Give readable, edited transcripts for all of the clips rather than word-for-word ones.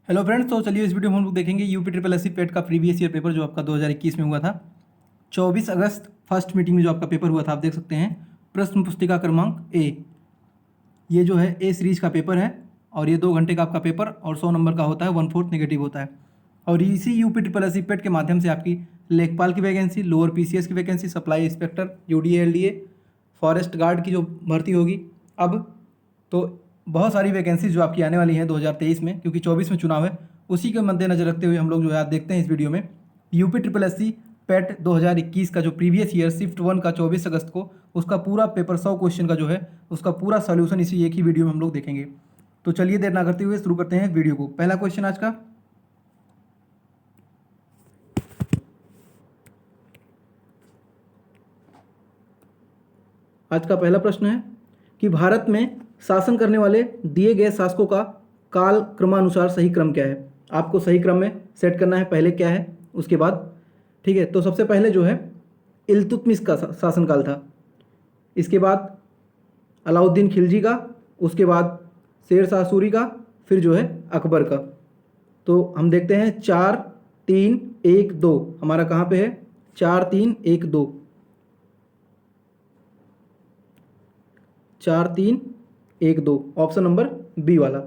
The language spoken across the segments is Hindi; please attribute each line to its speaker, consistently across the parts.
Speaker 1: हेलो फ्रेंड्स, तो चलिए इस वीडियो में हम लोग देखेंगे यूपी ट्रिपल एस सी पेट का प्रीवियस ईयर पेपर जो आपका 2021 में हुआ था। 24 अगस्त फर्स्ट मीटिंग में जो आपका पेपर हुआ था, आप देख सकते हैं प्रश्न पुस्तिका क्रमांक ए। ये जो है ए सीरीज का पेपर है और ये 2 घंटे का आपका पेपर और 100 नंबर का होता है, 1/4 नेगेटिव होता है। और इसी यूपी ट्रिपल एस सी पेट के माध्यम से आपकी लेखपाल की वैकेंसी, लोअर पीसीएस की vacancy, supply inspector, UDA LDA, forest guard की जो भर्ती होगी अब, तो बहुत सारी वैकेंसीज जो आपकी आने वाली हैं 2023 में, क्योंकि 24 में चुनाव है। उसी के मद्देनजर रखते हुए हम लोग जो है आज देखते हैं इस वीडियो में यूपी ट्रिपल एस सी पेट 2021 का जो प्रीवियस ईयर शिफ्ट 1 का 24 अगस्त को उसका पूरा पेपर 100 क्वेश्चन का जो है उसका पूरा सॉल्यूशन इसी एक ही वीडियो में हम लोग देखेंगे। तो चलिए देर ना करते हुए शुरू करते हैं वीडियो को। पहला क्वेश्चन आज का पहला प्रश्न है कि भारत में शासन करने वाले दिए गए शासकों का काल क्रमानुसार सही क्रम क्या है। आपको सही क्रम में सेट करना है, पहले क्या है उसके बाद। ठीक है, तो सबसे पहले जो है इल्तुतमिश का शासनकाल था, इसके बाद अलाउद्दीन खिलजी का, उसके बाद शेर शाह सूरी का, फिर जो है अकबर का। तो हम देखते हैं 4 3 1 2 हमारा कहाँ पे है, 4 3 1 2, 4 3 1 2, ऑप्शन नंबर बी वाला।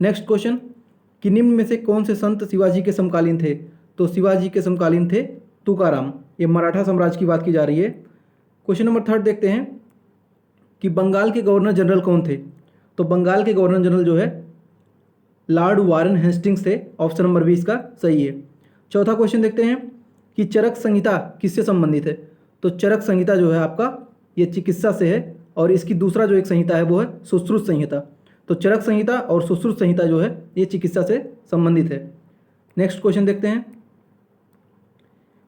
Speaker 1: नेक्स्ट क्वेश्चन कि निम्न में से कौन से संत शिवाजी के समकालीन थे। तो शिवाजी के समकालीन थे तुकाराम। ये मराठा साम्राज्य की बात की जा रही है। क्वेश्चन नंबर 3 देखते हैं कि बंगाल के गवर्नर जनरल कौन थे। तो बंगाल के गवर्नर जनरल जो है लॉर्ड वारेन हेस्टिंग्स थे। ऑप्शन नंबर बी इसका सही है। चौथा क्वेश्चन देखते हैं कि चरक संहिता किससे संबंधित है। तो चरक संहिता जो है आपका ये चिकित्सा से है और इसकी दूसरा जो एक संहिता है वो है सुश्रुत संहिता। तो चरक संहिता और सुश्रुत संहिता जो है ये चिकित्सा से संबंधित है। नेक्स्ट क्वेश्चन देखते हैं,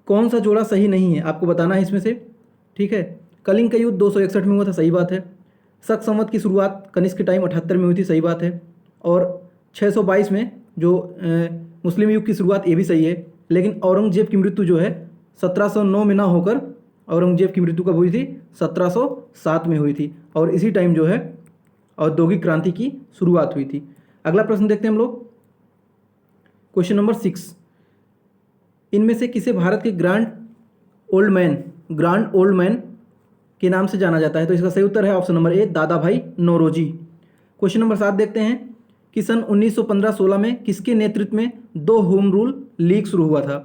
Speaker 1: कौन सा जोड़ा सही नहीं है, आपको बताना है इसमें से। ठीक है, कलिंग का युद्ध 261 में हुआ था, सही बात है। शक संवत की शुरुआत कनिष्क के टाइम 78 में हुई थी, सही बात है। और 622 में जो मुस्लिम युग की शुरुआत, ये भी सही है। लेकिन औरंगजेब की मृत्यु जो है 1709 में ना होकर औरंगजेब की मृत्यु कब हुई थी, 1707 में हुई थी। और इसी टाइम जो है औद्योगिक क्रांति की शुरुआत हुई थी। अगला प्रश्न देखते हैं हम लोग, क्वेश्चन नंबर 6। इनमें से किसे भारत के ग्रांड ओल्ड मैन के नाम से जाना जाता है। तो इसका सही उत्तर है ऑप्शन नंबर ए, दादा भाई नौरोजी। क्वेश्चन नंबर 7 देखते हैं कि सन 1915-16 में किसके नेतृत्व में 2 होम रूल लीग शुरू हुआ था।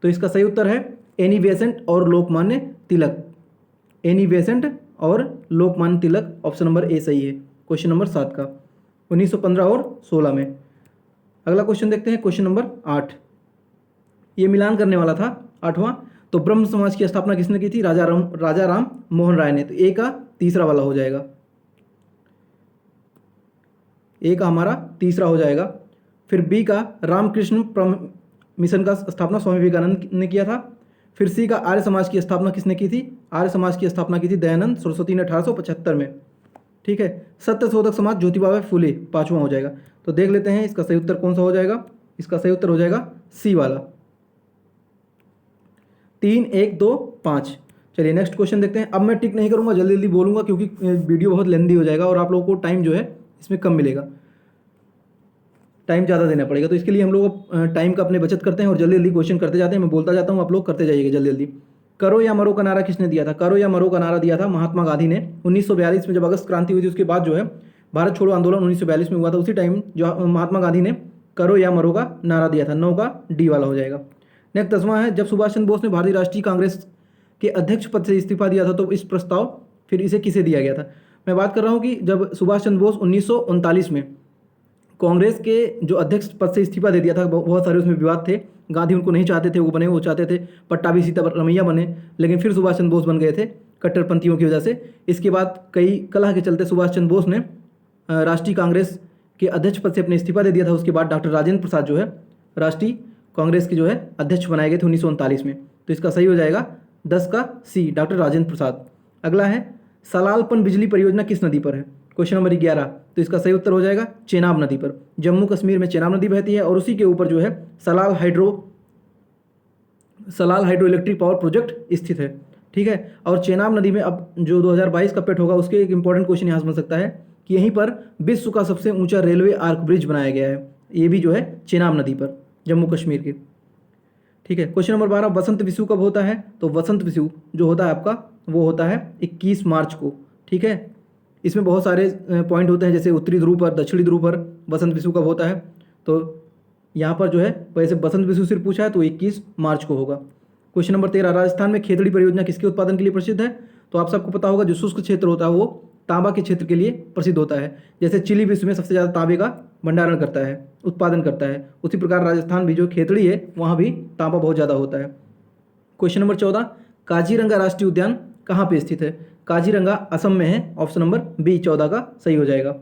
Speaker 1: तो इसका सही उत्तर है एनी बेसेंट और लोकमान्य तिलक। एनी बेसेंट और Lokmanya Tilak, option number A सही है क्वेश्चन नंबर 7 का, 1915 और 16 में। अगला क्वेश्चन देखते हैं, क्वेश्चन नंबर 8। ये मिलान करने वाला था 8वां। तो ब्रह्म समाज की स्थापना किसने की थी, राजा राम मोहन राय ने। तो ए का तीसरा वाला हो जाएगा, ए का हमारा तीसरा हो जाएगा। फिर बी का रामकृष्ण मिशन का स्थापना स्वामी विवेकानंद ने किया था। फिर सी का आर्य समाज की स्थापना किसने की थी, आर्य समाज की स्थापना की थी दयानंद सरस्वती ने 1875 में। ठीक है, सत्यशोधक समाज ज्योतिबा फुले 5वां हो जाएगा। तो देख लेते हैं इसका सही उत्तर कौन सा हो जाएगा। इसका सही उत्तर हो जाएगा सी वाला, 3 1 2 5। चलिए नेक्स्ट क्वेश्चन देखते हैं। अब मैं टिक नहीं करूंगा, जल्दी जल्दी बोलूंगा क्योंकि वीडियो बहुत लेंदी हो जाएगा और आप लोगों को टाइम जो है इसमें कम मिलेगा, टाइम ज़्यादा देना पड़ेगा। तो इसके लिए हम लोग टाइम का अपने बचत करते हैं और जल्दी जल्दी क्वेश्चन करते जाते हैं। मैं बोलता जाता हूँ, आप लोग करते जाइएगा जल्दी जल्दी। करो या मरो का नारा किसने दिया था। करो या मरो का नारा दिया था महात्मा गांधी ने 1942 में, जब अगस्त क्रांति हुई थी उसके बाद जो है भारत छोड़ो आंदोलन 1942 में हुआ था। उसी टाइम जो महात्मा गांधी ने करो या मरो का नारा दिया था। 9 का डी वाला हो जाएगा। नेक्स्ट 10वां है, जब सुभाष चंद्र बोस ने भारतीय राष्ट्रीय कांग्रेस के अध्यक्ष पद से इस्तीफा दिया था तो इस प्रस्ताव फिर इसे किसे दिया गया था। मैं बात कर रहा हूँ कि जब सुभाष चंद्र बोस 1939 में कांग्रेस के जो अध्यक्ष पद से इस्तीफा दे दिया था, बहुत सारे उसमें विवाद थे। गांधी उनको नहीं चाहते थे, वो बने, वो चाहते थे पट्टाभी सीतारमैया बने, लेकिन फिर सुभाष चंद्र बोस बन गए थे कट्टरपंथियों की वजह से। इसके बाद कई कलह के चलते सुभाष चंद्र बोस ने राष्ट्रीय कांग्रेस के अध्यक्ष पद से अपने इस्तीफा दे दिया था। उसके बाद डॉक्टर राजेंद्र प्रसाद जो है राष्ट्रीय कांग्रेस के जो है अध्यक्ष बनाए गए थे 1939 में। तो इसका सही हो जाएगा 10 का सी, डॉक्टर राजेंद्र प्रसाद। अगला है, सलालपन बिजली परियोजना किस नदी पर है। Question number 11। तो इसका सही उत्तर हो जाएगा चेनाब नदी पर। जम्मू कश्मीर में चेनाब नदी बहती है और उसी के ऊपर जो है Salal hydro electric power project स्थित है। ठीक है, और चेनाब नदी में अब जो 2022 का पेट होगा उसके एक इंपॉर्टेंट क्वेश्चन यहाँ से बन सकता है कि यहीं पर विश्व का सबसे ऊंचा रेलवे आर्क ब्रिज बनाया गया है। ये भी जो है चेनाब नदी पर, जम्मू कश्मीर के। ठीक है, क्वेश्चन नंबर 12, वसंत विषु कब होता है? तो वसंत विषु जो होता है आपका वो होता है 21 मार्च को। ठीक है, इसमें बहुत सारे पॉइंट होते हैं, जैसे उत्तरी ध्रुव पर, दक्षिणी ध्रुव पर वसंत विषु कब होता है। तो यहाँ पर जो है वैसे बसंत विषु सिर्फ पूछा है तो 21 मार्च को होगा। क्वेश्चन नंबर 13, राजस्थान में खेतड़ी परियोजना किसके उत्पादन के लिए प्रसिद्ध है? तो आप सबको पता होगा जो शुष्क क्षेत्र होता है वो तांबा के क्षेत्र के लिए प्रसिद्ध होता है। जैसे चिली विश्व में सबसे ज़्यादा तांबे का भंडारण करता है, उत्पादन करता है, उसी प्रकार राजस्थान भी जो खेतड़ी है वहाँ भी तांबा बहुत ज़्यादा होता है। क्वेश्चन नंबर 14, काजीरंगा राष्ट्रीय उद्यान कहाँ पे स्थित है? काजीरंगा असम में है, ऑप्शन नंबर बी 14 का सही हो जाएगा।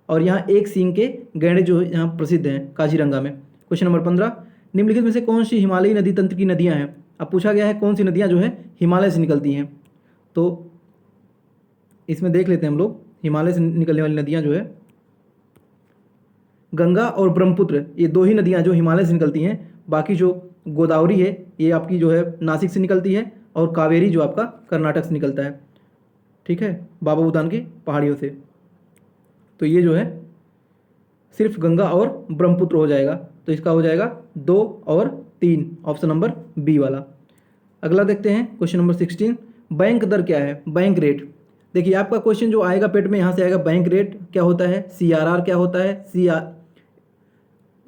Speaker 1: और यहाँ एक सींग के गैंडे जो यहाँ प्रसिद्ध हैं काजीरंगा में। क्वेश्चन नंबर 15, निम्नलिखित में से कौन सी हिमालयी नदी तंत्र की नदियाँ हैं? अब पूछा गया है कौन सी नदियाँ जो है हिमालय से निकलती हैं। तो इसमें देख लेते हैं हम लोग, हिमालय से निकलने वाली नदियाँ जो है गंगा और ब्रह्मपुत्र, ये दो ही नदियाँ जो हिमालय से निकलती हैं। बाकी जो गोदावरी है ये आपकी जो है नासिक से निकलती है, और कावेरी जो आपका कर्नाटक से निकलता है। ठीक है, बाबा बुदान की पहाड़ियों से। तो ये जो है सिर्फ गंगा और ब्रह्मपुत्र हो जाएगा, तो इसका हो जाएगा 2 और 3, ऑप्शन नंबर बी वाला। अगला देखते हैं क्वेश्चन नंबर 16, बैंक दर क्या है? Bank rate. देखिए आपका क्वेश्चन जो आएगा पेट में यहाँ से आएगा, बैंक रेट क्या होता है, CRR क्या होता है,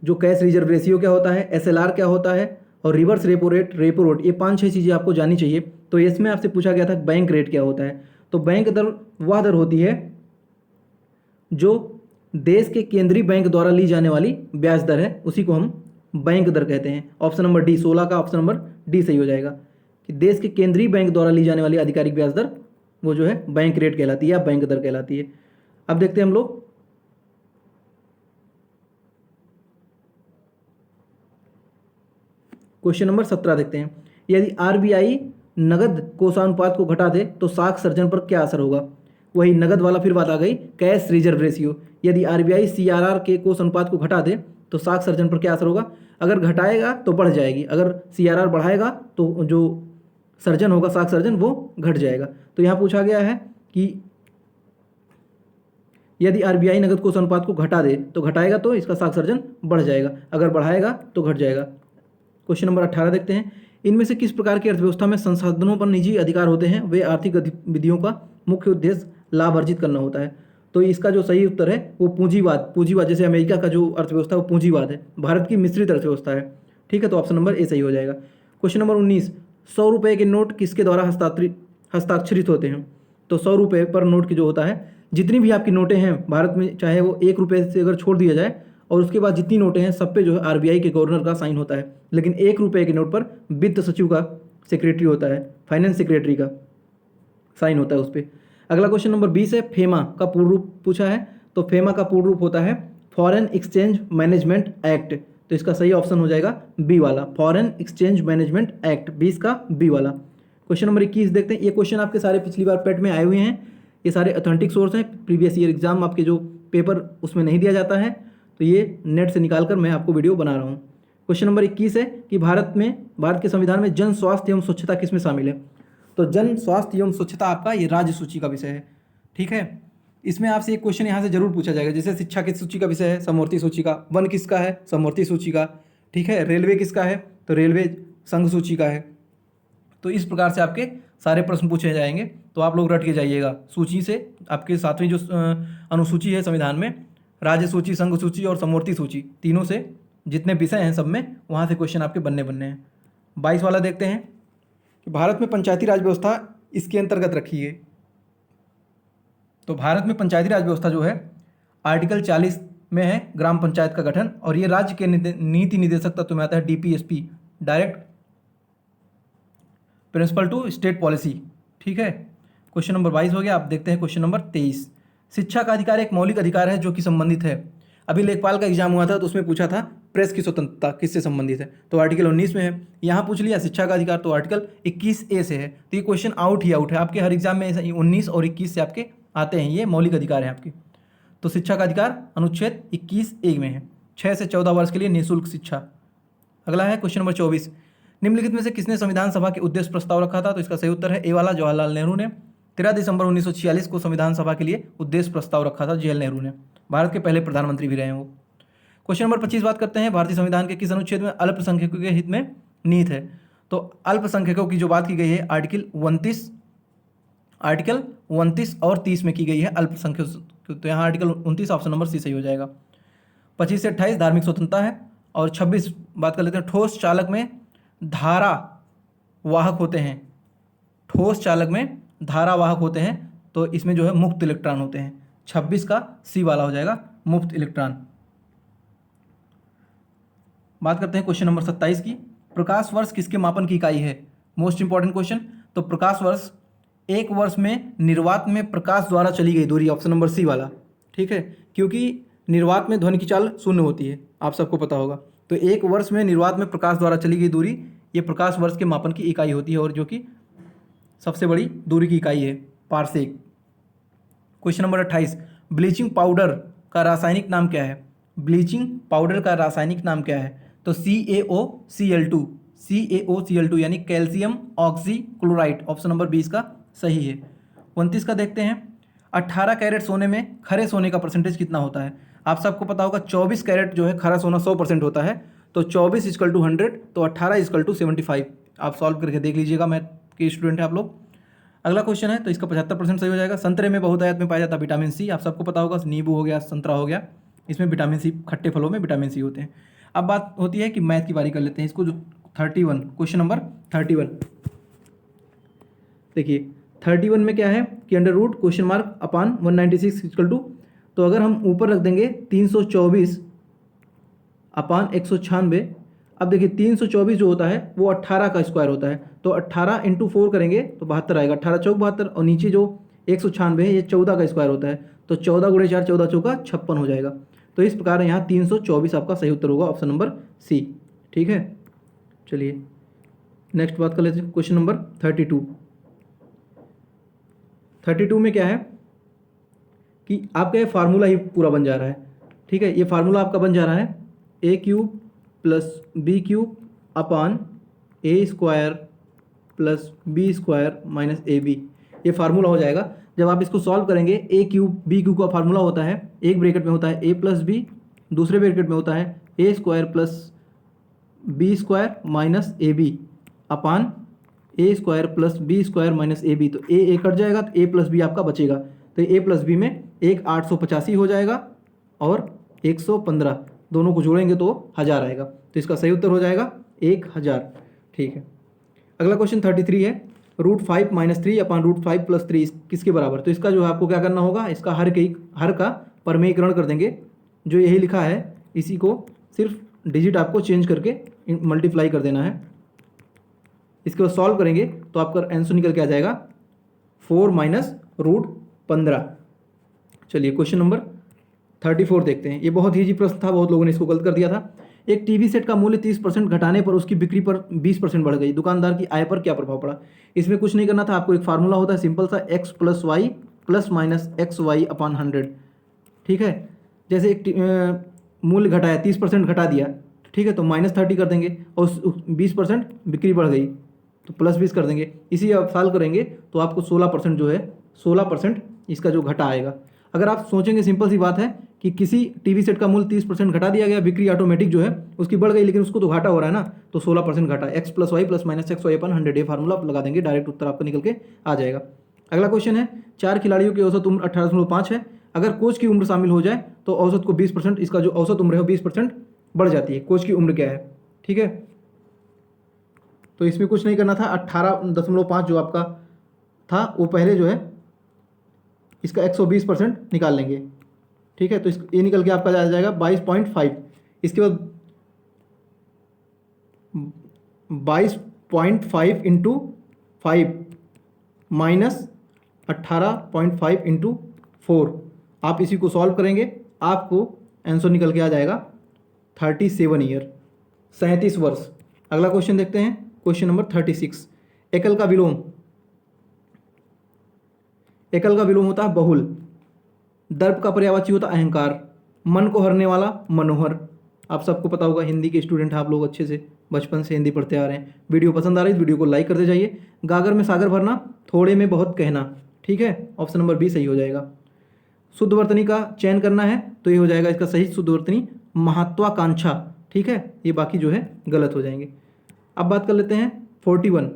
Speaker 1: जो कैश रिजर्व रेशियो क्या होता है, SLR क्या होता है, और रिवर्स रेपो रेट, ये 5-6 चीज़ें आपको जानी चाहिए। तो इसमें आपसे पूछा गया था बैंक रेट क्या होता है। तो बैंक दर वह दर होती है जो देश के केंद्रीय बैंक द्वारा ली जाने वाली ब्याज दर है, उसी को हम बैंक दर कहते हैं। ऑप्शन नंबर डी 16 का ऑप्शन नंबर डी सही हो जाएगा कि देश के केंद्रीय बैंक द्वारा ली जाने वाली आधिकारिक ब्याज दर वो जो है बैंक रेट कहलाती है या बैंक दर कहलाती है। अब देखते हैं हम लोग क्वेश्चन नंबर 17 देखते हैं, यदि RBI नगद कोषानुपात को घटा दे तो साख सर्जन पर क्या असर होगा? वही नगद वाला फिर बात आ गई, कैश रिजर्व रेशियो। यदि RBI CRR के कोष अनुपात को घटा दे तो साख सर्जन पर क्या असर होगा? अगर घटाएगा तो बढ़ जाएगी, अगर CRR बढ़ाएगा तो जो सर्जन होगा साख सर्जन वो घट जाएगा। तो यहाँ पूछा गया है कि यदि RBI नगद कोष अनुपात को घटा दे तो घटाएगा तो इसका साख सर्जन बढ़ जाएगा, अगर बढ़ाएगा तो घट जाएगा। क्वेश्चन नंबर 18 देखते हैं, इनमें से किस प्रकार की अर्थव्यवस्था में संसाधनों पर निजी अधिकार होते हैं? वे आर्थिक गतिविधियों का मुख्य उद्देश्य लाभ अर्जित करना होता है। तो इसका जो सही उत्तर है वो पूंजीवाद, जैसे अमेरिका का जो अर्थव्यवस्था है वो पूंजीवाद है, भारत की मिश्रित अर्थव्यवस्था है। ठीक है, तो ऑप्शन नंबर ए सही हो जाएगा। क्वेश्चन नंबर 19, 100 रुपये के नोट किसके द्वारा हस्ताक्षरित होते हैं? तो 100 रुपये पर नोट की जो होता है, जितनी भी आपकी नोटें हैं भारत में, चाहे वो 1 रुपये से अगर छोड़ दिया जाए और उसके बाद जितनी नोटें हैं सब पे जो है RBI के गवर्नर का साइन होता है, लेकिन 1 रुपये के नोट पर वित्त सचिव का सेक्रेटरी होता है, फाइनेंस सेक्रेटरी का साइन होता है उस पर। अगला क्वेश्चन नंबर 20 है, फेमा का पूर्ण रूप पूछा है। तो फेमा का पूर्ण रूप होता है फॉरेन एक्सचेंज मैनेजमेंट एक्ट। तो इसका सही ऑप्शन हो जाएगा बी वाला, फॉरेन एक्सचेंज मैनेजमेंट एक्ट, 20 का बी वाला। क्वेश्चन नंबर 21 देखते हैं, ये क्वेश्चन आपके सारे पिछली बार पेट में आए हुए हैं, ये सारे ऑथेंटिक सोर्स हैं, प्रीवियस ईयर एग्जाम आपके जो पेपर उसमें नहीं दिया जाता है, तो ये नेट से निकाल कर मैं आपको वीडियो बना रहा हूँ। क्वेश्चन नंबर 21 है कि भारत के संविधान में जन स्वास्थ्य एवं स्वच्छता किसमें शामिल है? तो जन स्वास्थ्य एवं स्वच्छता आपका ये राज्य सूची का विषय है। ठीक है, इसमें आपसे एक क्वेश्चन यहाँ से जरूर पूछा जाएगा, जैसे शिक्षा किस सूची का विषय है? समवर्ती सूची का। वन किसका है? समवर्ती सूची का। ठीक है, रेलवे किसका है? तो रेलवे संघ सूची का है। तो इस प्रकार से आपके सारे प्रश्न पूछे जाएंगे, तो आप लोग रट के जाइएगा सूची से। आपके 7वीं जो अनुसूची है संविधान में, राज्य सूची, संघ सूची और समवर्ती सूची, तीनों से जितने विषय हैं सब में वहाँ से क्वेश्चन आपके बनने हैं। 22 वाला देखते हैं कि भारत में पंचायती राज व्यवस्था इसके अंतर्गत रखी है। तो भारत में पंचायती राज व्यवस्था जो है आर्टिकल 40 में है ग्राम पंचायत का गठन, और ये राज्य के नीति निदेशक तत्व में आता है, DPSP, direct principle to state policy. ठीक है, क्वेश्चन नंबर 22 हो गया। आप देखते हैं क्वेश्चन नंबर 23, शिक्षा का अधिकार एक मौलिक अधिकार है जो कि संबंधित है। अभी लेखपाल का एग्जाम हुआ था तो उसमें पूछा था प्रेस की स्वतंत्रता किससे संबंधित है, तो आर्टिकल 19 में है। यहाँ पूछ लिया शिक्षा का अधिकार, तो आर्टिकल 21A से है। तो ये क्वेश्चन आउट है आपके हर एग्जाम में, 19 और 21 से आपके आते हैं, ये मौलिक अधिकार है आपके। तो शिक्षा का अधिकार अनुच्छेद 21A में है, 6 से 14 वर्ष के लिए निःशुल्क शिक्षा। अगला है क्वेश्चन नंबर 24, निम्नलिखित में से किसने संविधान सभा के उद्देश्य प्रस्ताव रखा था? तो इसका सही उत्तर है ए वाला, जवाहरलाल नेहरू ने। 13 दिसंबर 1946 को संविधान सभा के लिए उद्देश्य प्रस्ताव रखा था JL नेहरू ने, भारत के पहले प्रधानमंत्री भी रहे हैं वो। क्वेश्चन नंबर 25 बात करते हैं, भारतीय संविधान के किस अनुच्छेद में अल्पसंख्यकों के हित में निहित है? तो अल्पसंख्यकों की जो बात की गई है आर्टिकल 29 और 30 में की गई है अल्पसंख्यक। तो यहाँ आर्टिकल 29 ऑप्शन नंबर सी सही हो जाएगा। 25 से 28 धार्मिक स्वतंत्रता है। और 26 बात कर लेते हैं, ठोस चालक में धारा वाहक होते हैं। ठोस चालक में धारा वाहक होते हैं, तो इसमें जो है मुक्त इलेक्ट्रॉन होते हैं। 26 का सी वाला हो जाएगा, मुक्त इलेक्ट्रॉन। बात करते हैं क्वेश्चन नंबर 27 की, प्रकाश वर्ष किसके मापन की इकाई है? Most important question. तो प्रकाश वर्ष एक वर्ष में निर्वात में प्रकाश द्वारा चली गई दूरी, ऑप्शन नंबर सी वाला। ठीक है, क्योंकि निर्वात में ध्वनि की चाल शून्य होती है, आप सबको पता होगा। तो एक वर्ष में निर्वात में प्रकाश द्वारा चली गई दूरी, ये प्रकाश वर्ष के मापन की इकाई होती है, और जो कि सबसे बड़ी दूरी की इकाई है, parsec. Question number 28, bleaching powder का रासायनिक नाम क्या है? ब्लीचिंग पाउडर का रासायनिक नाम क्या है? तो CaOCl2 यानी calcium oxy chloride, option number 20 का सही है। 29 का देखते हैं, 18 कैरेट सोने में खरे सोने का परसेंटेज कितना होता है? आप सबको पता होगा 24 कैरेट जो है खरा सोना 100% होता है। तो 24 = 100, तो 18 = 75। आप सॉल्व करके देख लीजिएगा, मैथ के स्टूडेंट हैं आप लोग। अगला क्वेश्चन है, तो इसका 75% सही हो जाएगा। संतरे में बहुतायत में पाया जाता है विटामिन सी, आप सबको पता होगा। नींबू हो गया, संतरा हो गया, इसमें विटामिन सी, खट्टे फलों में विटामिन सी होते हैं। अब बात होती है कि मैथ की बारी कर लेते हैं इसको। जो 31, क्वेश्चन नंबर 31 देखिए, 31 में क्या है कि अंडर रूट क्वेश्चन मार्क अपान 196 = तो अगर हम ऊपर रख देंगे 324 अपान 196। अब देखिए 324 जो होता है वो 18 का स्क्वायर होता है, तो 18 × 4 करेंगे तो 72 आएगा। 18 चौक 72, और नीचे जो 196 है ये 14 का स्क्वायर होता है, तो 14 × 4 14 चौका 56 हो जाएगा। तो इस प्रकार यहाँ 324 आपका सही उत्तर होगा, ऑप्शन नंबर सी। ठीक है, चलिए नेक्स्ट बात कर लेते हैं। क्वेश्चन नंबर 32 में क्या है कि आपका ये फार्मूला ही पूरा बन जा रहा है। ठीक है, ये फार्मूला आपका बन जा रहा है a³ + b³ अपान a² + b² - ab। ये फार्मूला हो जाएगा। जब आप इसको सॉल्व करेंगे, a³ b³ का फार्मूला होता है, एक ब्रैकेट में होता है a + b, दूसरे ब्रैकेट में होता है a² + b² - ab अपान a² + b² - ab। तो a कट जाएगा, तो a + b आपका बचेगा। तो a + b में 885 हो जाएगा, और 115 दोनों को जोड़ेंगे तो 1000 आएगा। तो इसका सही उत्तर हो जाएगा 1000। ठीक है, अगला क्वेश्चन 33 है, √5 - 3 अपान √5 + 3 किसके बराबर? तो इसका जो है आपको क्या करना होगा, इसका हर का परमेयीकरण कर देंगे। जो यही लिखा है इसी को सिर्फ डिजिट आपको चेंज करके मल्टीप्लाई कर देना है। इसके बाद सॉल्व करेंगे तो आपका आंसर निकल के आ जाएगा 4 - √15। चलिए क्वेश्चन नंबर 34 देखते हैं। ये बहुत ईजी प्रश्न था, बहुत लोगों ने इसको गलत कर दिया था। एक टीवी सेट का मूल्य 30% घटाने पर उसकी बिक्री पर 20% बढ़ गई, दुकानदार की आय पर क्या प्रभाव पड़ा? इसमें कुछ नहीं करना था आपको, एक फार्मूला होता है सिंपल सा, x + y ± xy अपान 100। ठीक है, जैसे एक मूल्य घटाया, 30% घटा दिया, ठीक है, तो -30 कर देंगे, और 20% बिक्री बढ़ गई तो +20 कर देंगे। इसी आप सॉल्व करेंगे तो आपको 16% जो है 16% इसका जो घटा आएगा। अगर आप सोचेंगे, सिंपल सी बात है कि किसी टीवी सेट का मूल्य 30% घटा दिया गया, बिक्री ऑटोमेटिक जो है उसकी बढ़ गई, लेकिन उसको तो घाटा हो रहा है ना, तो 16% घटा, x + y ± xy अपान 100। ये फार्मूला आप लगा देंगे, डायरेक्ट उत्तर आपका निकल के आ जाएगा। अगला क्वेश्चन है, 4 खिलाड़ियों की औसत उम्र 18.5 है। अगर कोच की उम्र शामिल हो जाए तो औसत को 20%, इसका जो औसत उम्र है वो 20% बढ़ जाती है। कोच की उम्र क्या है? ठीक है, तो इसमें कुछ नहीं करना था, 18.5 जो आपका था वो पहले जो है इसका 120% निकाल लेंगे। ठीक है, तो ये निकल के आपका आ जाएगा 22.5। इसके बाद 22.5 × 5 - 18.5 × 4। आप इसी को सॉल्व करेंगे, आपको आंसर निकल के आ जाएगा 37 ईयर, 37 वर्ष। अगला क्वेश्चन देखते हैं, क्वेश्चन नंबर 36। एकल का विलोम, एकल का विलोम होता है बहुल। दर्प का पर्यायवाची होता है अहंकार। मन को हरने वाला मनोहर। आप सबको पता होगा, हिंदी के स्टूडेंट हैं आप लोग, अच्छे से बचपन से हिंदी पढ़ते आ रहे हैं। वीडियो पसंद आ रही है, वीडियो को लाइक करते जाइए। गागर में सागर भरना, थोड़े में बहुत कहना। ठीक है, ऑप्शन नंबर बी सही हो जाएगा। शुद्ध वर्तनी का चयन करना है, तो ये हो जाएगा इसका सही शुद्ध वर्तनी महत्वाकांक्षा, ठीक है, ये बाकी जो है गलत हो जाएंगे। अब बात कर लेते हैं 41।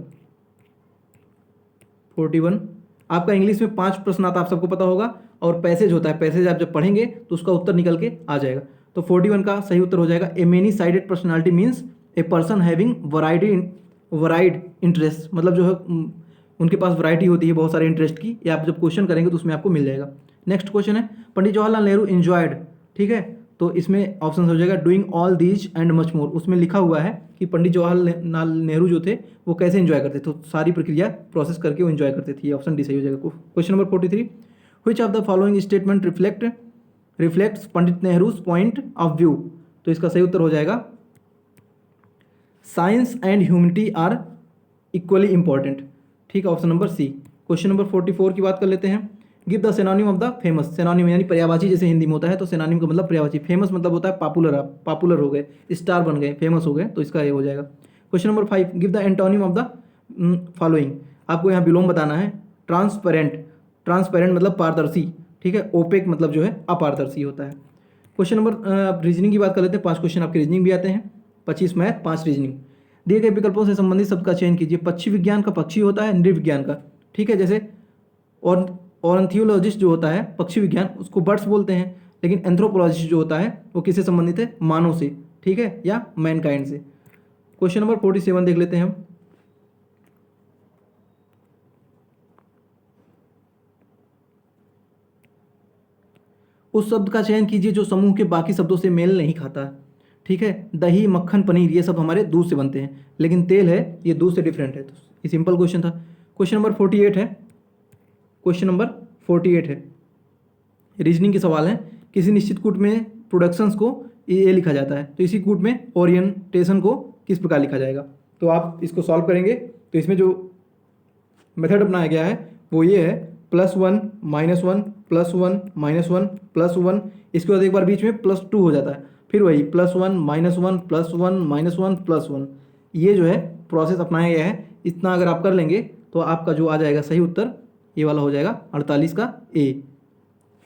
Speaker 1: आपका इंग्लिश में 5 प्रश्न आता है, आप सबको पता होगा, और पैसेज होता है, पैसेज आप जब पढ़ेंगे तो उसका उत्तर निकल के आ जाएगा। तो 41 का सही उत्तर हो जाएगा a many sided personality means a person having varied interest, मतलब जो है उनके पास वैरायटी होती है बहुत सारे इंटरेस्ट की, ये आप जब क्वेश्चन करेंगे तो उसमें आपको मिल जाएगा। नेक्स्ट क्वेश्चन है पंडित जवाहरलाल नेहरू इंजॉयड, ठीक है, तो इसमें ऑप्शन हो जाएगा doing all these and much more. उसमें लिखा हुआ है कि पंडित जवाहरलाल नेहरू जो थे वो कैसे एंजॉय करते थे, तो सारी प्रक्रिया प्रोसेस करके वो एंजॉय करते थे। ऑप्शन डी सही हो जाएगा। Question number 43, which of the following statement reflects Pandit Nehru's point of view, तो इसका सही उत्तर हो जाएगा science and humanity are equally important, ठीक है, option number C. Question number 44 की बात कर लेते हैं। Give the synonym of the famous, synonym यानी पर्यायवाची, जैसे हिंदी में होता है तो सिनोनिम का मतलब पर्यायवाची, फेमस मतलब होता है पॉपुलर, आप पॉपुलर हो गए, स्टार बन गए, फेमस हो गए, तो इसका ये हो जाएगा। Question number 5, give the antonym of the following, आपको यहाँ विलोम बताना है। ट्रांसपेरेंट मतलब पारदर्शी, ठीक है, ओपेक मतलब जो है अपारदर्शी होता है। क्वेश्चन नंबर रीजनिंग की बात कर लेते हैं। 5 क्वेश्चन आपके रीजनिंग भी आते हैं, 25 मैथ 5 रीजनिंग। दिए गए विकल्पों से संबंधित शब्द का चयन कीजिए। पक्षी विज्ञान का पक्षी होता है, नृविज्ञान का, ठीक है, जैसे ऑर्निथोलॉजिस्ट जो होता है पक्षी विज्ञान उसको बर्ड्स बोलते हैं, लेकिन एंथ्रोपोलॉजिस्ट जो होता है वो किससे संबंधित है, मानव से, ठीक है, या मैनकाइंड से। क्वेश्चन नंबर 47 देख लेते हैं हम। उस शब्द का चयन कीजिए जो समूह के बाकी शब्दों से मेल नहीं खाता, ठीक है, दही, मक्खन, पनीर ये सब हमारे दूध से बनते हैं, लेकिन तेल है ये दूध से डिफरेंट है, तो ये सिंपल क्वेश्चन था। क्वेश्चन नंबर 48 है, क्वेश्चन नंबर 48 है, रीजनिंग के सवाल हैं। किसी निश्चित कूट में प्रोडक्शंस को ये लिखा जाता है, तो इसी कूट में ओरिएंटेशन को किस प्रकार लिखा जाएगा, तो आप इसको सॉल्व करेंगे तो इसमें जो मेथड अपनाया गया है वो ये है +1 -1 +1 -1 +1, इसके बाद एक बार बीच में +2 हो जाता है, फिर वही +1 -1 +1 -1 +1, ये जो है प्रोसेस अपनाया गया है। इतना अगर आप कर लेंगे तो आपका जो आ जाएगा सही उत्तर ये वाला हो जाएगा 48 का ए,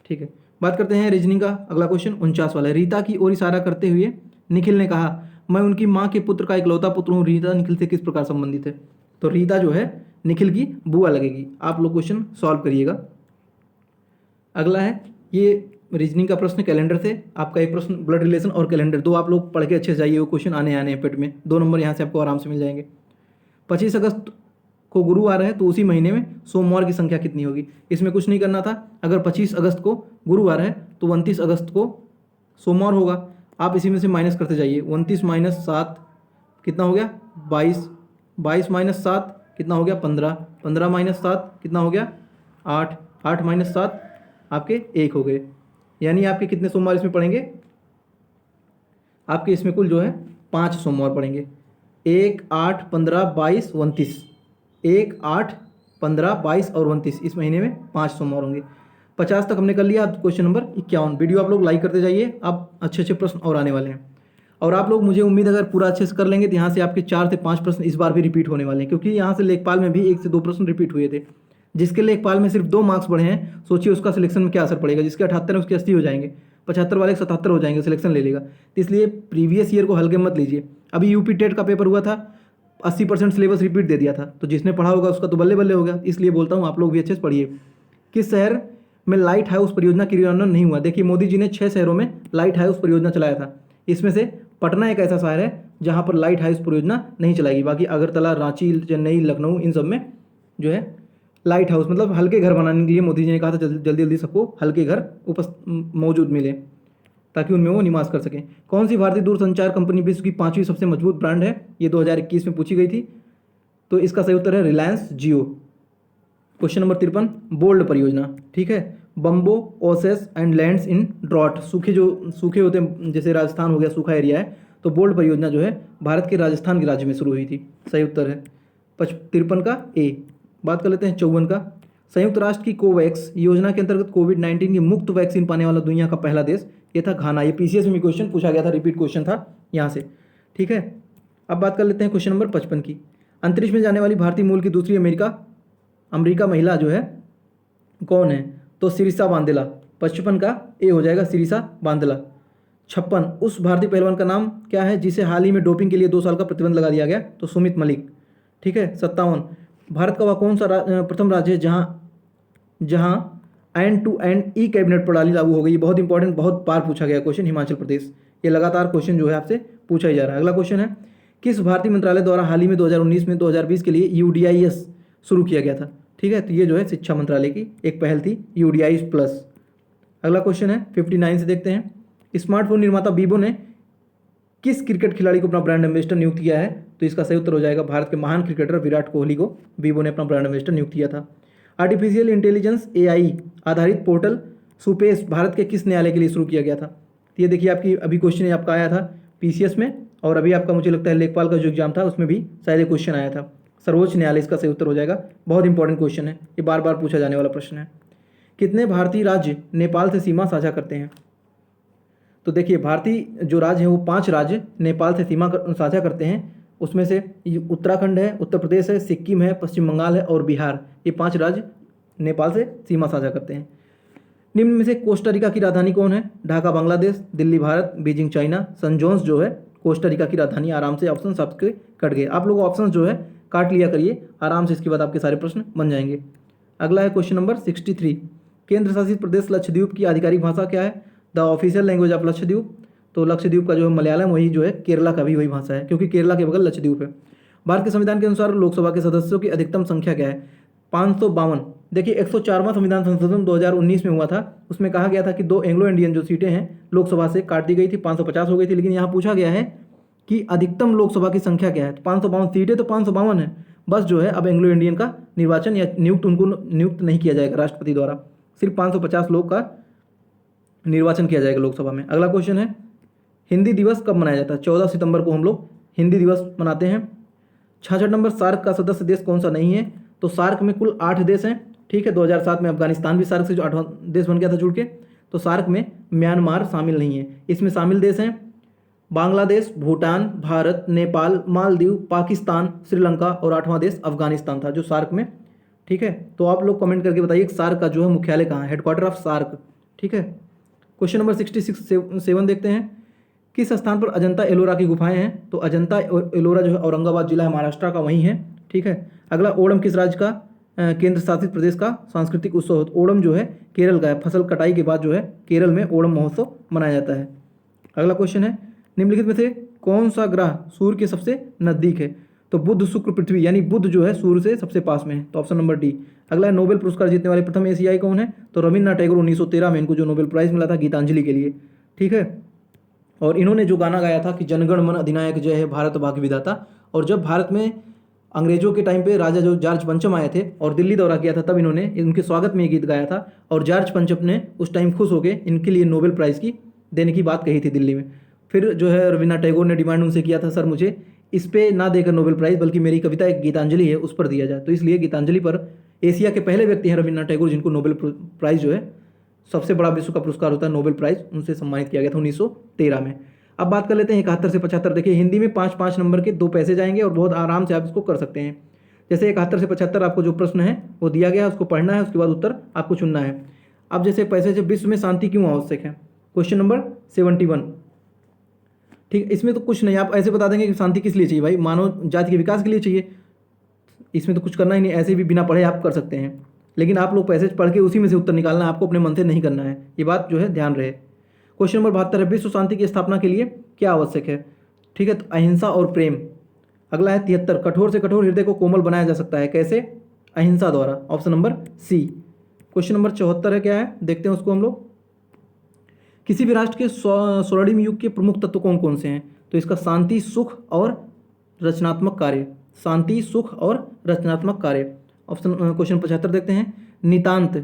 Speaker 1: ठीक है। बात करते हैं रीजनिंग का अगला क्वेश्चन 49 वाला है। रीता की ओर इशारा करते हुए निखिल ने कहा, मैं उनकी माँ के पुत्र का इकलौता पुत्र हूँ, रीता निखिल से किस प्रकार संबंधित है, तो रीता जो है निखिल की बुआ लगेगी। आप लोग क्वेश्चन सॉल्व करिएगा। अगला है ये रीजनिंग का प्रश्न कैलेंडर से, आपका एक प्रश्न ब्लड रिलेशन और कैलेंडर, दो आप लोग पढ़ के अच्छे से जाइए, वो क्वेश्चन आने हैं पेट में, 2 नंबर यहाँ से आपको आराम से मिल जाएंगे। 25 अगस्त को गुरुवार है तो उसी महीने में सोमवार की संख्या कितनी होगी, इसमें कुछ नहीं करना था। अगर 25 अगस्त को गुरुवार है तो 29 अगस्त को सोमवार होगा, आप इसी में से माइनस करते जाइए। 29 - 7 कितना हो गया 22, 22 - 7 कितना हो गया 15, 15 - 7 कितना हो गया 8, 8 - 7 आपके 1 हो गए, यानी आपके कितने सोमवार इसमें पड़ेंगे, आपके इसमें कुल जो है 5 सोमवार पड़ेंगे। 1, 8, 15, 22, 29, 1, 8, 15, 22 और 29, इस महीने में 5 सोमवार होंगे। 50 तक हमने कर लिया। अब क्वेश्चन नंबर 51, वीडियो आप लोग लाइक करते जाइए, अब अच्छे अच्छे प्रश्न और आने वाले हैं। और आप लोग मुझे उम्मीद अगर पूरा अच्छे से कर लेंगे तो यहाँ से आपके 4 से 5 प्रश्न इस बार भी रिपीट होने वाले हैं, क्योंकि यहाँ से लेखपाल में भी 1 से 2 प्रश्न रिपीट हुए थे। जिसके लेखपाल में सिर्फ 2 मार्क्स बढ़े हैं, सोचिए उसका सिलेक्शन में क्या असर पड़ेगा। जिसके 78 है उसके 80 हो जाएंगे, 75 वाले 77 हो जाएंगे, सिलेक्शन ले लेगा। तो इसलिए प्रीवियस ईयर को हल्के मत लीजिए। अभी यूपी टेट का पेपर हुआ था, 80% सिलेबस रिपीट दे दिया था, तो जिसने पढ़ा होगा उसका तो बल्ले बल्ले होगा। इसलिए बोलता हूँ आप लोग भी अच्छे से पढ़िए। किस शहर में लाइट हाउस परियोजना क्रियान्वयन नहीं हुआ, देखिए मोदी जी ने 6 शहरों में लाइट हाउस परियोजना चलाया था, इसमें से पटना एक ऐसा शहर है जहाँ पर लाइट हाउस परियोजना नहीं चलाएगी। बाकी अगरतला, रांची, चेन्नई, लखनऊ, इन सब में जो है लाइट हाउस मतलब हल्के घर बनाने के लिए मोदी जी ने कहा था जल्दी जल्दी सबको हल्के घर मौजूद मिले ताकि उनमें वो निवास कर सकें। कौन सी भारतीय दूरसंचार कंपनी विश्व की 5वीं सबसे मजबूत ब्रांड है, ये 2021 में पूछी गई थी, तो इसका सही उत्तर है Reliance Jio. Question number 53, bold परियोजना, ठीक है, bamboo oases and lands in drought, सूखे होते हैं, जैसे राजस्थान हो गया सूखा एरिया है, तो बोल्ड परियोजना जो है भारत के राजस्थान के राज्य में शुरू हुई थी। सही उत्तर है 53 का ए। बात कर लेते हैं 54 का। संयुक्त राष्ट्र की कोवैक्स योजना के अंतर्गत कोविड-19 की मुफ्त वैक्सीन पाने वाला दुनिया का पहला देश, ये था घाना। ये पीसीएस में क्वेश्चन पूछा गया था, रिपीट क्वेश्चन था यहाँ से, ठीक है। अब बात कर लेते हैं क्वेश्चन नंबर 55 की। अंतरिक्ष में जाने वाली भारतीय मूल की दूसरी अमेरिका महिला जो है कौन है, तो सिरिसा बांदेला। 55 का ए हो जाएगा सिरिसा बांदेला। 56 उस भारतीय पहलवान का नाम क्या है जिसे हाल ही में डोपिंग के लिए 2 साल का प्रतिबंध लगा दिया गया? तो सुमित मलिक। ठीक है। 57 भारत का वह कौन सा प्रथम राज्य है जहां end to end e cabinet प्रणाली लागू हो गई? बहुत इंपॉर्टेंट, बहुत बार पूछा गया क्वेश्चन, हिमाचल प्रदेश। ये लगातार क्वेश्चन जो है आपसे पूछा ही जा रहा है। अगला क्वेश्चन है, किस भारतीय मंत्रालय द्वारा हाल ही में 2019 में 2020 के लिए यूडीआईएस शुरू किया गया था? ठीक है, तो ये जो है शिक्षा मंत्रालय की एक पहल थी, यूडीआईएस प्लस। अगला क्वेश्चन है 59 से देखते हैं, स्मार्टफोन निर्माता वीवो ने किस क्रिकेट खिलाड़ी को अपना ब्रांड एम्बेसडर नियुक्त किया है? तो इसका सही उत्तर हो जाएगा भारत के महान क्रिकेटर विराट कोहली को वीवो ने अपना ब्रांड एम्बेसडर नियुक्त किया था। आर्टिफिशियल इंटेलिजेंस एआई आधारित पोर्टल सुपेस भारत के किस न्यायालय के लिए शुरू किया गया था? तो ये देखिए आपकी अभी क्वेश्चन आपका आया था पीसीएस में, और अभी आपका मुझे लगता है लेखपाल का जो एग्जाम था उसमें भी शायद ये क्वेश्चन आया था। सर्वोच्च न्यायालय इसका सही उत्तर हो जाएगा। बहुत इंपॉर्टेंट क्वेश्चन है, ये बार बार पूछा जाने वाला प्रश्न है। कितने भारतीय राज्य नेपाल से सीमा साझा करते हैं? तो देखिए भारतीय जो राज्य हैं वो 5 राज्य नेपाल से सीमा साझा करते हैं। उसमें से उत्तराखंड है, उत्तर प्रदेश है, सिक्किम है, पश्चिम बंगाल है और बिहार। ये 5 राज्य नेपाल से सीमा साझा करते हैं। निम्न में से कोस्टा रिका की राजधानी कौन है? Dhaka Bangladesh, Delhi Bharat, Beijing China. San जोन्स जो है कोस्टा रिका की राजधानी। आराम से ऑप्शन आपके कट गए, आप लोग ऑप्शन जो है काट लिया करिए आराम से, इसके बाद आपके सारे प्रश्न बन जाएंगे। अगला है क्वेश्चन नंबर 63, केंद्र शासित प्रदेश लक्षद्वीप की आधिकारिक भाषा क्या है? The official language of Lakshadweep. तो लक्षद्वीप का जो है मलयालम, वही जो है केरला का भी वही भाषा है, क्योंकि केरला के बगल लक्षद्वीप है। भारत के संविधान के अनुसार लोकसभा के सदस्यों की अधिकतम संख्या क्या है? 552। देखिए 104वां संविधान संशोधन 2019 में हुआ था, उसमें कहा गया था कि 2 एंग्लो इंडियन जो सीटें हैं लोकसभा से काट दी गई थी, 550 हो गई थी। लेकिन यहाँ पूछा गया है कि अधिकतम लोकसभा की संख्या क्या है? तो 552 सीटें तो 552 है, बस जो है अब एंग्लो इंडियन का निर्वाचन या उनको नियुक्त नहीं किया जाएगा राष्ट्रपति द्वारा, सिर्फ 550 लोग का निर्वाचन किया जाएगा लोकसभा में। अगला क्वेश्चन है, हिंदी दिवस कब मनाया जाता है? 14 सितंबर को हम लोग हिंदी दिवस मनाते हैं। 66 नंबर, सार्क का सदस्य देश कौन सा नहीं है? तो सार्क में कुल 8 देश हैं। ठीक है, 2007 में अफगानिस्तान भी सार्क से जो 8वां देश बन गया था जुड़ के, तो सार्क में म्यांमार शामिल नहीं है। इसमें शामिल देश हैं बांग्लादेश, भूटान, भारत, नेपाल, मालदीव, पाकिस्तान, श्रीलंका और 8वां देश अफगानिस्तान था जो सार्क में। ठीक है, तो आप लोग कमेंट करके बताइए सार्क का जो है मुख्यालय कहाँ है, हेडक्वार्टर ऑफ सार्क। ठीक है, क्वेश्चन नंबर 67 देखते हैं, किस स्थान पर अजंता एलोरा की गुफाएं हैं? तो अजंता एलोरा जो है औरंगाबाद जिला है महाराष्ट्र का, वहीं है। ठीक है, अगला, ओणम किस राज्य का केंद्र शासित प्रदेश का सांस्कृतिक उत्सव है? ओणम जो है केरल का है, फसल कटाई के बाद जो है केरल में ओणम महोत्सव मनाया जाता है। अगला क्वेश्चन है, निम्नलिखित में से कौन सा ग्रह सूर्य के सबसे नजदीक है? तो बुध, शुक्र, पृथ्वी, यानी बुध जो है सूर्य से सबसे पास में है, तो ऑप्शन नंबर डी। अगला है, नोबेल पुरस्कार जीतने वाले प्रथम एशियाई कौन है? तो रविन्द्रनाथ टैगोर, 1913 में इनको जो नोबेल प्राइज मिला था गीतांजलि के लिए। ठीक है, और इन्होंने जो गाना गाया था कि जनगण मन अधिनायक जय है भारत भाग्य विधाता, और जब भारत में अंग्रेजों के टाइम पे राजा जो जॉर्ज पंचम आए थे और दिल्ली दौरा किया था, तब इन्होंने इनके स्वागत में ये गीत गाया था, और जॉर्ज पंचम ने उस टाइम खुश होकर इनके लिए नोबेल प्राइज़ की देने की बात कही थी दिल्ली में। फिर जो है रविन्द्रनाथ टैगोर ने डिमांड उनसे किया था, सर मुझे इस पे ना देकर नोबेल प्राइज़, बल्कि मेरी कविता एक गीतांजलि है उस पर दिया जाए। तो इसलिए गीतांजलि पर एशिया के पहले व्यक्ति हैं रविन्द्रनाथ टैगोर, जिनको नोबेल प्राइज़ जो है सबसे बड़ा विश्व का पुरस्कार होता है नोबेल प्राइज़, उनसे सम्मानित किया गया था 1913 में। अब बात कर लेते हैं 71 से 75। देखिए हिंदी में 5-5 नंबर के 2 पैसे जाएंगे और बहुत आराम से आप इसको कर सकते हैं। जैसे 71 से 75 आपको जो प्रश्न है वो दिया गया है, उसको पढ़ना है, उसके बाद उत्तर आपको चुनना है। अब जैसे पैसे से विश्व में शांति क्यों आवश्यक है? Question number 71। ठीक, इसमें तो कुछ नहीं, आप ऐसे बता देंगे कि शांति किस लिए चाहिए भाई, मानव जाति के विकास के लिए चाहिए, इसमें तो कुछ करना ही नहीं, ऐसे भी बिना पढ़े आप कर सकते हैं। लेकिन आप लोग पैसेज पढ़ के उसी में से उत्तर निकालना, आपको अपने मन से नहीं करना है, ये बात जो है ध्यान रहे। क्वेश्चन नंबर 72 है, विश्व शांति की स्थापना के लिए क्या आवश्यक है? ठीक है, तो अहिंसा और प्रेम। अगला है 73, कठोर से कठोर हृदय को कोमल बनाया जा सकता है कैसे? अहिंसा द्वारा, option number C. Question number 74 है, क्या है देखते हैं उसको हम लोग। किसी भी राष्ट्र के स्वर्णिम युग के प्रमुख तत्व कौन कौन से हैं? तो इसका शांति, सुख और रचनात्मक कार्य, शांति, सुख और रचनात्मक कार्य। ऑप्शन क्वेश्चन 75 देखते हैं, नितांत।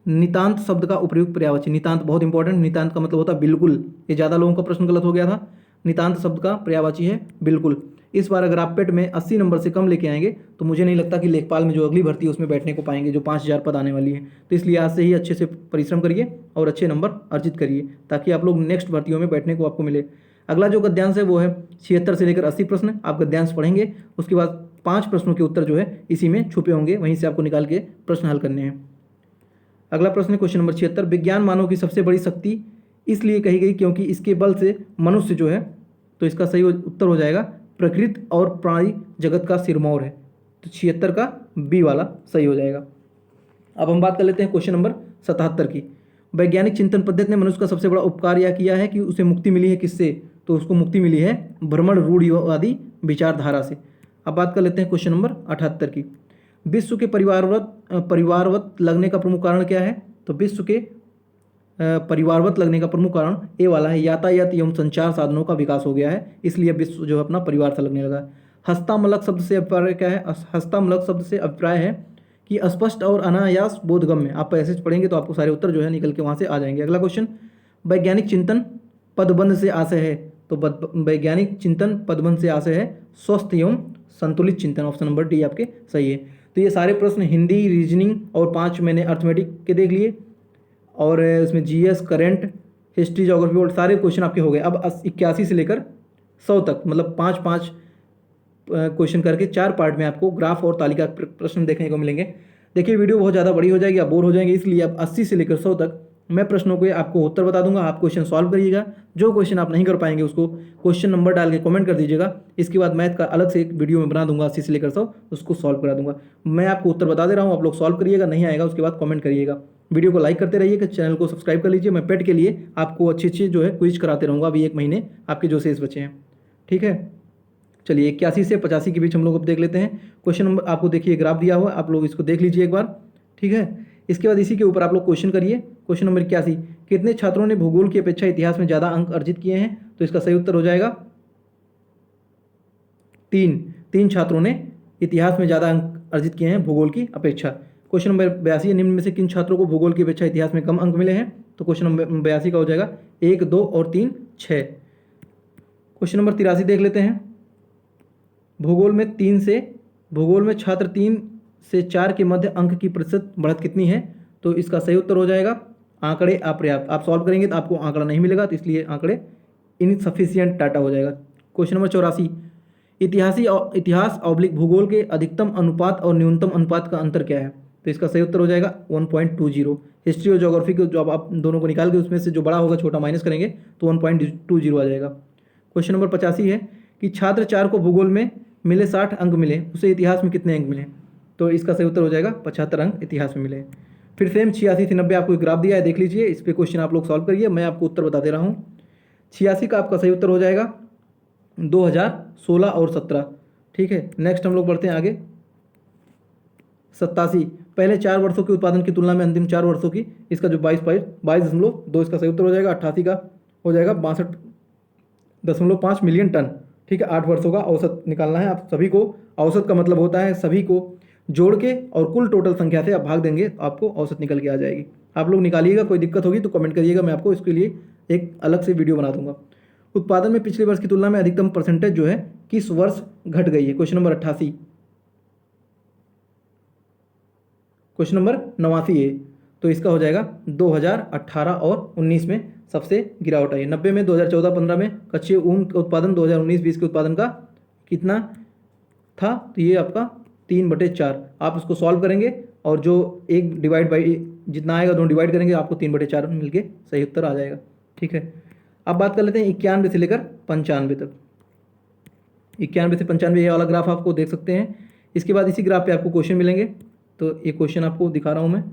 Speaker 1: नितांत शब्द का उपयुक्त पर्यायवाची, नितांत बहुत इंपॉर्टेंट, नितांत का मतलब होता है बिल्कुल, ये ज़्यादा लोगों का प्रश्न गलत हो गया था। नितांत शब्द का पर्यायवाची है बिल्कुल। इस बार अगर आप पेट में 80 नंबर से कम लेके आएंगे तो मुझे नहीं लगता कि लेखपाल में जो अगली भर्ती है उसमें बैठने को पाएंगे, जो 5000 पद आने वाली है। तो इसलिए आज से ही अच्छे से परिश्रम करिए और अच्छे नंबर अर्जित करिए, ताकि आप लोग नेक्स्ट भर्तियों में बैठने को आपको मिले। अगला जो गद्यांश है वो है 76 से लेकर 80 प्रश्न, आप गद्यांश पढ़ेंगे, उसके बाद 5 प्रश्नों के उत्तर जो है इसी में छुपे होंगे, वहीं से आपको निकाल के प्रश्न हल करने हैं। अगला प्रश्न है क्वेश्चन नंबर 76, विज्ञान मानव की सबसे बड़ी शक्ति इसलिए कही गई क्योंकि इसके बल से मनुष्य जो है, तो इसका सही उत्तर हो जाएगा प्रकृति और प्राणी जगत का सिरमौर है। तो 76 का बी वाला सही हो जाएगा। अब हम बात कर लेते हैं क्वेश्चन नंबर 77 की। वैज्ञानिक चिंतन पद्धति ने मनुष्य का सबसे बड़ा उपकार यह किया है कि उसे मुक्ति मिली है किससे? तो उसको मुक्ति मिली है भ्रमण रूढ़िवादी विचारधारा से। अब बात कर लेते हैं क्वेश्चन नंबर 78 की। विश्व के परिवारवत लगने का प्रमुख कारण क्या है? तो विश्व के परिवारवत लगने का प्रमुख कारण ए वाला है, यातायात एवं संचार साधनों का विकास हो गया है, इसलिए विश्व जो है अपना परिवार से लगने लगा है। हस्तामलक शब्द से अभिप्राय क्या है? हस्तामलक शब्द से अभिप्राय है कि स्पष्ट और अनायास बोधगम्य। आप पैसेज पढ़ेंगे तो आपको सारे उत्तर जो है निकल के वहाँ से आ जाएंगे। अगला क्वेश्चन, वैज्ञानिक चिंतन पदबंध से आशय है। तो वैज्ञानिक चिंतन पदबंध से आशय है स्वस्थ एवं संतुलित चिंतन। ऑप्शन नंबर डी आपके सही है। तो ये सारे प्रश्न हिंदी, रीजनिंग और 5 मैंने अर्थमेटिक के देख लिए, और इसमें जीएस, करंट, हिस्ट्री, ज्योग्राफी और सारे क्वेश्चन आपके हो गए। अब 81 से लेकर 100 तक, मतलब 5-5 क्वेश्चन करके 4 पार्ट में आपको ग्राफ और तालिका प्रश्न देखने को मिलेंगे। देखिए वीडियो बहुत ज़्यादा बड़ी हो जाएगी, आप बोर हो जाएंगे, इसलिए अब 80 से लेकर 100 तक मैं प्रश्नों के आपको उत्तर बता दूंगा, आप क्वेश्चन सॉल्व करिएगा। जो क्वेश्चन आप नहीं कर पाएंगे उसको क्वेश्चन नंबर डाल के कमेंट कर दीजिएगा। इसके बाद मैथ का अलग से एक वीडियो में बना दूंगा 80 से लेकर 100, उसको सॉल्व करा दूंगा। मैं आपको उत्तर बता दे रहा हूँ, आप लोग सॉल्व करिएगा, नहीं आएगा उसके बाद कमेंट करिएगा। वीडियो को लाइक करते रहिएगा, चैनल को सब्सक्राइब कर लीजिए। मैं पेट के लिए आपको अच्छी जो है क्विज कराते रहूँगा अभी 1 महीने आपके जो शेष बचे हैं। ठीक है, चलिए 81 से 85 के बीच हम लोग अब देख लेते हैं। क्वेश्चन नंबर आपको देखिए ग्राफ दिया हुआ है, आप लोग इसको देख लीजिए एक बार। ठीक है, इसके बाद इसी के ऊपर आप लोग क्वेश्चन करिए। क्वेश्चन नंबर 81, कितने छात्रों ने भूगोल की अपेक्षा इतिहास में ज़्यादा अंक अर्जित किए हैं? तो इसका सही उत्तर हो जाएगा 3 छात्रों ने इतिहास में ज़्यादा अंक अर्जित किए हैं भूगोल की अपेक्षा। क्वेश्चन नंबर 82, निम्न में से किन छात्रों को भूगोल की अपेक्षा इतिहास में कम अंक मिले हैं? तो क्वेश्चन नंबर 82 का हो जाएगा 1, 2 और 3, 6। क्वेश्चन नंबर 83 देख लेते हैं। भूगोल में छात्र 3 से 4 के मध्य अंक की प्रतिशत बढ़त कितनी है? तो इसका सही उत्तर हो जाएगा आंकड़े अपर्याप्त। आप सॉल्व करेंगे तो आपको आंकड़ा नहीं मिलेगा, तो इसलिए आंकड़े इनसफिशियंट डाटा हो जाएगा। क्वेश्चन नंबर 84, इतिहास ऑब्लिक भूगोल के अधिकतम अनुपात और न्यूनतम अनुपात का अंतर क्या है? तो इसका सही उत्तर हो जाएगा 1.20। हिस्ट्री और ज्योग्राफी को जब आप दोनों को निकाल के उसमें से जो बड़ा होगा छोटा माइनस करेंगे तो 1.20 आ जाएगा। क्वेश्चन नंबर 85 है कि छात्र 4 को भूगोल में मिले 60 अंक मिले, उसे इतिहास में कितने अंक मिले? तो इसका सही उत्तर हो जाएगा 75 अंक इतिहास में मिले। फिर सेम 86 से 90 आपको एक ग्राफ दिया है, देख लीजिए, इस पर क्वेश्चन आप लोग सॉल्व करिए, मैं आपको उत्तर बता दे रहा हूँ। 86 का आपका सही उत्तर हो जाएगा 2016 और 17। ठीक है, नेक्स्ट हम लोग बढ़ते हैं आगे। 87, पहले 4 वर्षों के उत्पादन की तुलना में अंतिम 4 वर्षों की, इसका जो 22.2 इसका सही उत्तर हो जाएगा। 88 का हो जाएगा 62.5 मिलियन टन। ठीक है, 8 वर्षों का औसत निकालना है आप सभी को। औसत का मतलब होता है सभी को जोड़ के और कुल टोटल संख्या से आप भाग देंगे तो आपको औसत निकल के आ जाएगी। आप लोग निकालिएगा, कोई दिक्कत होगी तो कमेंट करिएगा, मैं आपको इसके लिए एक अलग से वीडियो बना दूंगा। उत्पादन में पिछले वर्ष की तुलना में अधिकतम परसेंटेज जो है किस वर्ष घट गई है? Question number 88। क्वेश्चन नंबर 89 है, तो इसका हो जाएगा 2018 और 19 में सबसे गिरावट आई है। 90 में, 2014-15 में कच्चे ऊन का उत्पादन 2019-20 के उत्पादन का कितना था? तो ये आपका 3/4। आप उसको सॉल्व करेंगे और जो 1 डिवाइड बाई जितना आएगा 2 डिवाइड करेंगे, आपको 3/4 मिलके सही उत्तर आ जाएगा। ठीक है, अब बात कर लेते हैं 91 से लेकर 95 तक। 91 से 95 ये वाला ग्राफ आपको देख सकते हैं। इसके बाद इसी ग्राफ पे आपको क्वेश्चन मिलेंगे, तो ये क्वेश्चन आपको दिखा रहा हूँ मैं।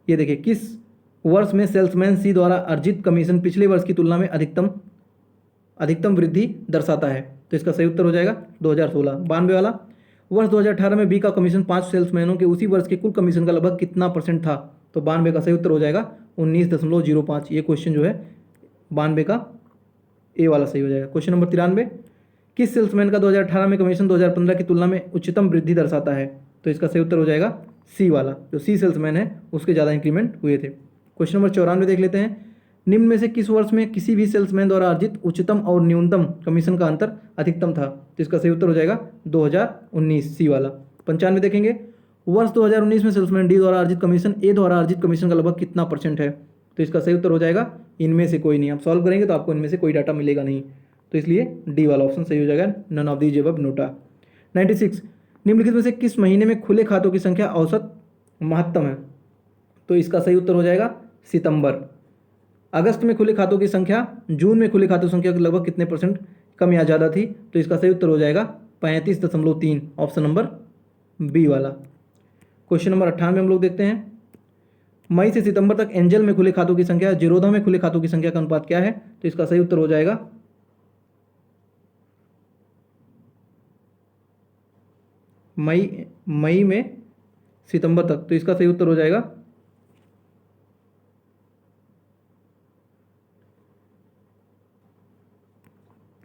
Speaker 1: ये देखिए, किस वर्ष में सेल्समैन सी द्वारा अर्जित कमीशन पिछले वर्ष की तुलना में अधिकतम वृद्धि दर्शाता है? तो इसका सही उत्तर हो जाएगा 2016। 92 वाला, वर्ष 2018 में बी का कमीशन 5 सेल्समैनों के उसी वर्ष के कुल कमीशन का लगभग कितना % था? तो 92 का सही उत्तर हो जाएगा 19.05। ये क्वेश्चन जो है 92 का ए वाला सही हो जाएगा। क्वेश्चन नंबर 93, किस सेल्समैन का 2018 में कमीशन 2015 की तुलना में उच्चतम वृद्धि दर्शाता है? तो इसका सही उत्तर हो जाएगा सी वाला, जो सी सेल्समैन है उसके ज़्यादा इंक्रीमेंट हुए थे। क्वेश्चन नंबर 94 देख लेते हैं। निम्न में से किस वर्ष में किसी भी सेल्समैन द्वारा अर्जित उच्चतम और न्यूनतम कमीशन का अंतर अधिकतम था? तो इसका सही उत्तर हो जाएगा 2019, सी वाला। 95 देखेंगे, वर्ष 2019 में सेल्समैन डी द्वारा अर्जित कमीशन ए द्वारा अर्जित कमीशन का लगभग कितना % है? तो इसका सही उत्तर हो जाएगा इनमें से कोई नहीं। आप सॉल्व करेंगे तो आपको इनमें से कोई डाटा मिलेगा नहीं, तो इसलिए डी वाला ऑप्शन सही हो जाएगा, none of these above NOTA. 96, निम्नलिखित में से किस महीने में खुले खातों की संख्या औसत महत्तम है? तो इसका सही उत्तर हो जाएगा सितंबर। अगस्त में खुले खातों की संख्या जून में खुले खातों की संख्या के लगभग कितने % कम या ज़्यादा थी? तो इसका सही उत्तर हो जाएगा 35.3, ऑप्शन नंबर बी वाला। क्वेश्चन नंबर 98 हम लोग देखते हैं, मई से सितंबर तक एंजल में खुले खातों की संख्या जीरोधा में खुले खातों की संख्या का अनुपात क्या है? तो इसका सही उत्तर हो जाएगा मई में सितंबर तक, तो इसका सही उत्तर हो जाएगा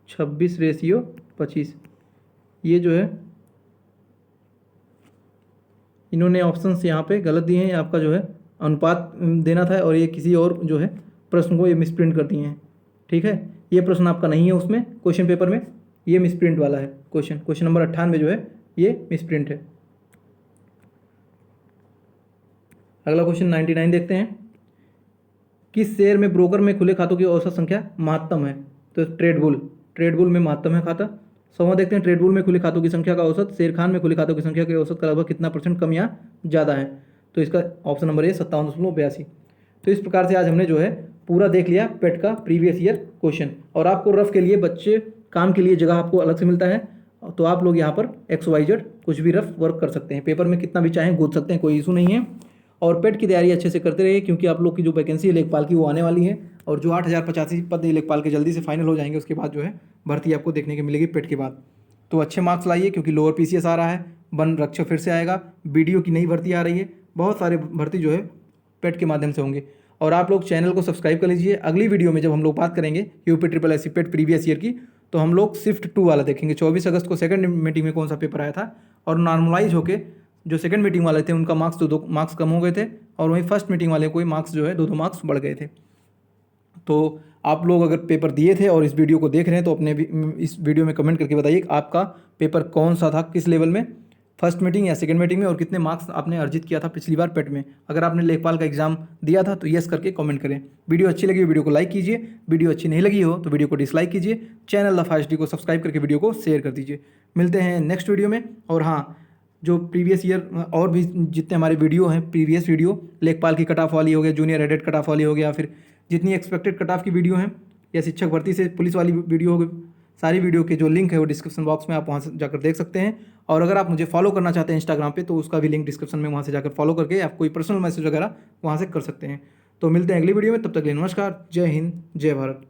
Speaker 1: 26:25। ये जो है इन्होंने ऑप्शंस यहाँ पे गलत दिए हैं, आपका जो है अनुपात देना था और ये किसी और जो है प्रश्न को ये मिसप्रिंट कर दिए हैं। ठीक है, ये प्रश्न आपका नहीं है उसमें क्वेश्चन पेपर में, ये मिसप्रिंट वाला है क्वेश्चन नंबर 98 जो है ये मिसप्रिंट है। अगला क्वेश्चन 99 देखते हैं, किस शेयर में ब्रोकर में खुले खातों की औसत संख्या महत्तम है? तो ट्रेडबुल में महत्तम है खाता। 100वां देखते हैं, ट्रेडबुल में खुले खातों की संख्या का औसत शेर खान में खुले खातों की संख्या के औसत का लगभग कितना % कम या ज़्यादा है? तो इसका ऑप्शन नंबर ए 57.82। तो इस प्रकार से आज हमने जो है पूरा देख लिया पेट का प्रीवियस ईयर क्वेश्चन, और आपको रफ के लिए बच्चे काम के लिए जगह आपको अलग से मिलता है, तो आप लोग यहाँ पर XYZ कुछ भी रफ वर्क कर सकते हैं, पेपर में कितना भी चाहें गोद सकते हैं, कोई इशू नहीं है। और पेट की तैयारी अच्छे से करते रहिए, क्योंकि आप लोग की जो वैकेंसी है लेखपाल की वो आने वाली है, और जो 8085 पद लेखपाल के जल्दी से फाइनल हो जाएंगे, उसके बाद जो है भर्ती आपको देखने को मिलेगी पेट के बाद। तो अच्छे मार्क्स लाइए, क्योंकि लोअर PCS आ रहा है, वन रक्षक फिर से आएगा, BDO की नई भर्ती आ रही है, बहुत सारे भर्ती जो है पेट के माध्यम से होंगे। और आप लोग चैनल को सब्सक्राइब कर लीजिए। अगली वीडियो में जब हम लोग बात करेंगे UPSSC पेट प्रीवियस ईयर की, तो हम लोग शिफ्ट 2 वाला देखेंगे। 24 अगस्त को सेकंड मीटिंग में कौन सा पेपर आया था, और नॉर्मलाइज होके जो सेकंड मीटिंग वाले थे उनका मार्क्स 2 मार्क्स कम हो गए थे, और वहीं फर्स्ट मीटिंग वाले कोई मार्क्स जो है 2 मार्क्स बढ़ गए थे। तो आप लोग अगर पेपर दिए थे और इस वीडियो को देख रहे हैं, तो अपने इस वीडियो में कमेंट करके बताइए आपका पेपर कौन सा था, किस लेवल में, फर्स्ट मीटिंग या सेकंड मीटिंग में, और कितने मार्क्स आपने अर्जित किया था पिछली बार पेट में। अगर आपने लेखपाल का एग्जाम दिया था तो यस करके कमेंट करें। वीडियो अच्छी लगी वीडियो को लाइक कीजिए, वीडियो अच्छी नहीं लगी हो तो वीडियो को डिसलाइक कीजिए। चैनल द HD को सब्सक्राइब करके वीडियो को शेयर कर दीजिए। मिलते हैं नेक्स्ट वीडियो में। और हाँ, जो प्रीवियस ईयर और भी जितने हमारे वीडियो हैं, प्रीवियस वीडियो लेखपाल की कट ऑफ वाली हो गया, जूनियर एडेड कट ऑफ वाली हो गया, फिर जितनी एक्सपेक्टेड कट ऑफ की वीडियो हैं, या शिक्षक भर्ती से पुलिस वाली वीडियो हो गई, सारी वीडियो के जो लिंक है वो डिस्क्रिप्शन बॉक्स में आप वहाँ से जाकर देख सकते हैं। और अगर आप मुझे फॉलो करना चाहते हैं इंस्टाग्राम पे, तो उसका भी लिंक डिस्क्रिप्शन में, वहाँ से जाकर फॉलो करके आप कोई पर्सनल मैसेज वगैरह वहाँ से कर सकते हैं। तो मिलते हैं अगली वीडियो में, तब तक के लिए नमस्कार, जय हिंद, जय भारत।